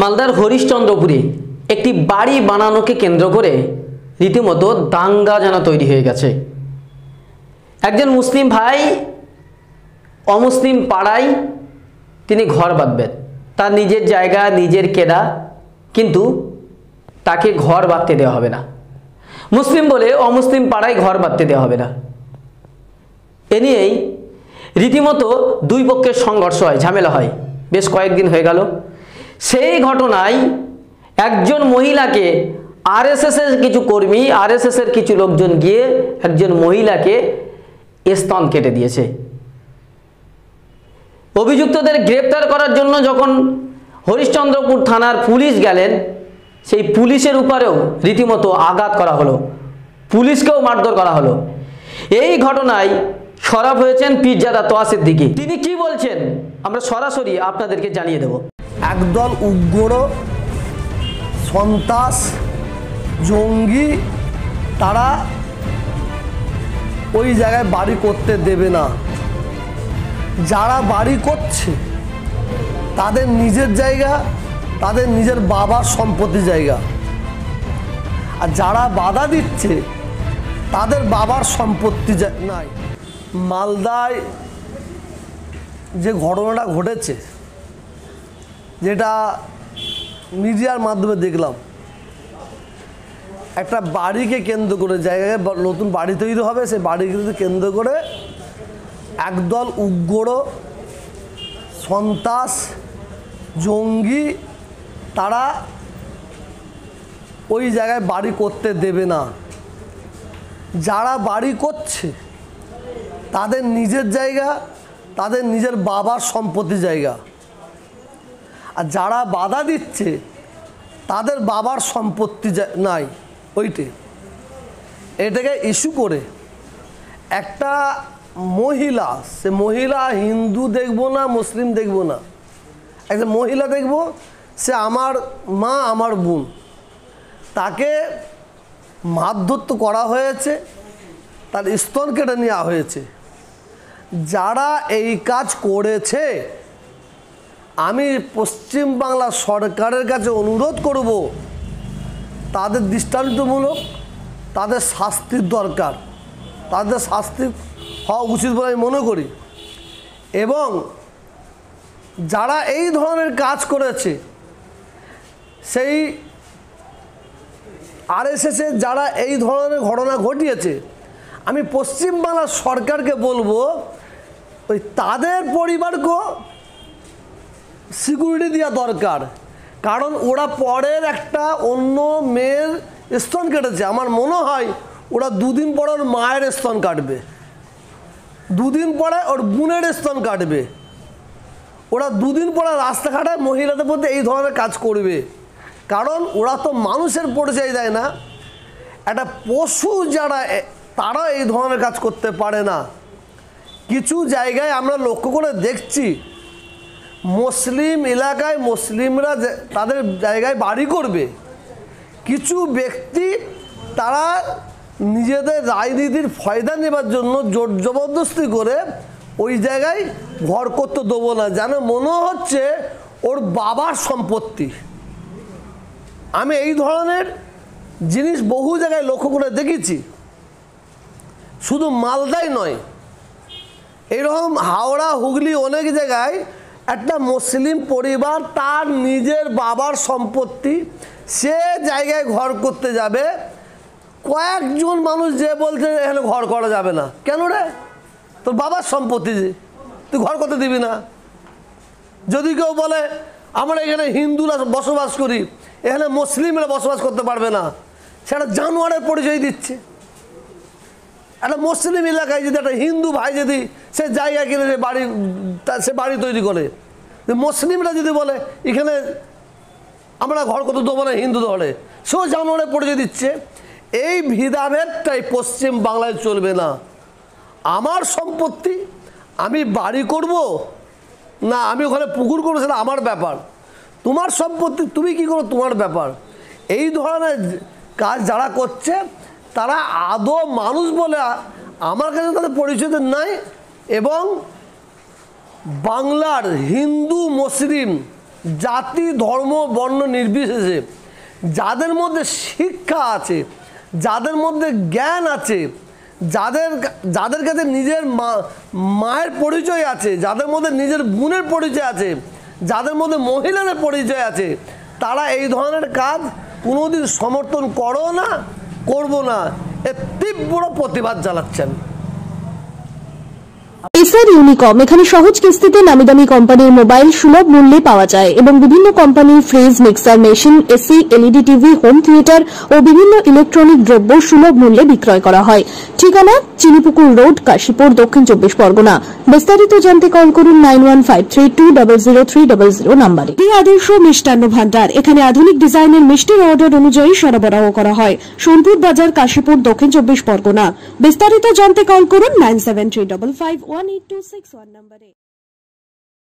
মালদার হরিশ্চন্দ্রপুরে একটি বাড়ি বানানোকে কেন্দ্র করে রীতিমতো দাঙ্গা যেন তৈরি হয়ে গেছে। একজন মুসলিম ভাই অমুসলিম পাড়ায় তিনি ঘর বাঁধবেন, তার নিজের জায়গা নিজের কেদা, কিন্তু তাকে ঘর বাঁধতে দেওয়া হবে না। মুসলিম বলে অমুসলিম পাড়ায় ঘর বাঁধতে দেওয়া হবে না। এ নিয়েই রীতিমতো দুই পক্ষের সংঘর্ষ হয়, ঝামেলা হয়, বেশ কয়েকদিন হয়ে গেল। সেই ঘটনায় একজন মহিলাকে আরএসএসের কিছু কর্মী, আরএসএসের কিছু লোকজন গিয়ে একজন মহিলাকে স্তন কেটে দিয়েছে। অভিযুক্তদের গ্রেপ্তার করার জন্য যখন হরিশ্চন্দ্রপুর থানার পুলিশ গেলেন, সেই পুলিশের উপরেও রীতিমতো আঘাত করা হলো, পুলিশকেও মারধর করা হলো। এই ঘটনায় সরব হয়েছেন পীরজাদা তোহা সিদ্দিকী। তিনি কি বলছেন আমরা সরাসরি আপনাদেরকে জানিয়ে দেব। একদল উগ্র সন্ত্রাস জঙ্গি, তারা ওই জায়গায় বাড়ি করতে দেবে না। যারা বাড়ি করছে তাদের নিজের জায়গা, তাদের নিজের বাবার সম্পত্তি জায়গা, আর যারা বাধা দিচ্ছে তাদের বাবার সম্পত্তি নাই। মালদায় যে ঘটনাটা ঘটেছে, যেটা মিডিয়ার মাধ্যমে দেখলাম, একটা বাড়িকে কেন্দ্র করে, জায়গায় নতুন বাড়ি তৈরি হবে, সেই বাড়িকে কেন্দ্র করে একদল উগ্র সন্ত্রাস জঙ্গি, তারা ওই জায়গায় বাড়ি করতে দেবে না। যারা বাড়ি করছে তাদের নিজের জায়গা, তাদের নিজের বাবার সম্পত্তি জায়গা, আর যারা বাধা দিচ্ছে তাদের বাবার সম্পত্তি নাই। এটাকে ইস্যু করে একটা মহিলা, সে মহিলা হিন্দু দেখবো না মুসলিম দেখবো না, একটা মহিলা দেখবো, সে আমার মা আমার বোন, তাকে মারধর তো করা হয়েছে, তার স্তন কেটে নেওয়া হয়েছে। যারা এই কাজ করেছে, আমি পশ্চিমবাংলা সরকারের কাছে অনুরোধ করব, তাদের দৃষ্টান্তমূলক তাদের শাস্তির দরকার, তাদের শাস্তি হওয়া উচিত বলে আমি মনে করি। এবং যারা এই ধরনের কাজ করেছে, সেই আরএসএসের যারা এই ধরনের ঘটনা ঘটিয়েছে, আমি পশ্চিমবাংলার সরকারকে বলবো, ওই তাদের পরিবারকেও সিকিউরিটি দেওয়া দরকার। কারণ ওরা পরের একটা অন্য মেয়ের স্তন কেটেছে, আমার মনে হয় ওরা দুদিন পরে ওর মায়ের স্তন কাটবে, দুদিন পরে ওর বোনের স্তন কাটবে, ওরা দুদিন পরে রাস্তাঘাটায় মহিলাদের মধ্যে এই ধরনের কাজ করবে। কারণ ওরা তো মানুষের পরিচয় দেয় না, একটা পশু যারা, তারা এই ধরনের কাজ করতে পারে না। কিছু জায়গায় আমরা লক্ষ্য করে দেখছি, মুসলিম এলাকায় মুসলিমরা তাদের জায়গায় বাড়ি করবে, কিছু ব্যক্তি তারা নিজেদের রাজনীতির ফায়দা নেবার জন্য জোর জবরদস্তি করে ওই জায়গায় ঘর করতে দেবো না, যেন মনে হচ্ছে ওর বাবার সম্পত্তি। আমি এই ধরনের জিনিস বহু জায়গায় লক্ষ্য করে দেখেছি, শুধু মালদায় নয়, এরকম হাওড়া হুগলি অনেক জায়গায় একটা মুসলিম পরিবার তার নিজের বাবার সম্পত্তি, সে জায়গায় ঘর করতে যাবে, কয়েকজন মানুষ যে বলছে এখানে ঘর করা যাবে না। কেন রে? তোর বাবার সম্পত্তি, তুই ঘর করতে দিবি না। যদি কেউ বলে আমরা এখানে হিন্দুরা বসবাস করি, এখানে মুসলিমরা বসবাস করতে পারবে না, সেটা জানোয়ারের পরিচয় দিচ্ছে। একটা মুসলিম এলাকায় যদি একটা হিন্দু ভাই যদি সে জায়গা কিনে সে বাড়ি তৈরি করে, মুসলিমরা যদি বলে এখানে আমরা ঘর করতে দেবো না হিন্দু ধরে, সেও জানোয়ারের পরিচয় দিচ্ছে। এই ভেদাভেদটাই পশ্চিম বাংলায় চলবে না। আমার সম্পত্তি আমি বাড়ি করব না আমি ওখানে পুকুর করবো, সেটা আমার ব্যাপার। তোমার সম্পত্তি তুমি কি করো, তোমার ব্যাপার। এই ধরনের কাজ যারা করছে তারা আদৌ মানুষ বলে আমার কাছে তাদের পরিচয় নাই। এবং বাংলার হিন্দু মুসলিম জাতি ধর্ম বর্ণ নির্বিশেষে যাদের মধ্যে শিক্ষা আছে, যাদের মধ্যে জ্ঞান আছে, যাদের কাছে নিজের মায়ের পরিচয় আছে, যাদের মধ্যে নিজের বোনের পরিচয় আছে, যাদের মধ্যে মহিলাদের পরিচয় আছে, তারা এই ধরনের কাজ কোনোদিন সমর্থন করো না, করবো না, এর তীব্র প্রতিবাদ জানাচ্ছেন। এসআর ইউনিকম এখানে সহজ কিস্তিতে নামি দামি কোম্পানির মোবাইল সুলভ মূল্যে পাওয়া যায় এবং বিভিন্ন কোম্পানির fridge, mixer machine, AC, LED TV, home theatre ও বিভিন্ন ইলেকট্রনিক দ্রব্য সুলভ মূল্যে বিক্রয় করা হয়। ঠিকানা চিনিপুকুর রোড, কাশীপুর, দক্ষিণ 24 পরগনা। বিস্তারিত জানতে কল করুন 9153200300 নম্বরে। এই আদর্শ মিষ্টান্ন ভান্ডার, এখানে আধুনিক ডিজাইনের মিষ্টির অর্ডার অনুযায়ী সরবরাহ করা হয়। সোনপুর বাজার, কাশীপুর, দক্ষিণ 24 পরগনা। বিস্তারিত জানতে কল করুন 9735518261 নম্বরে।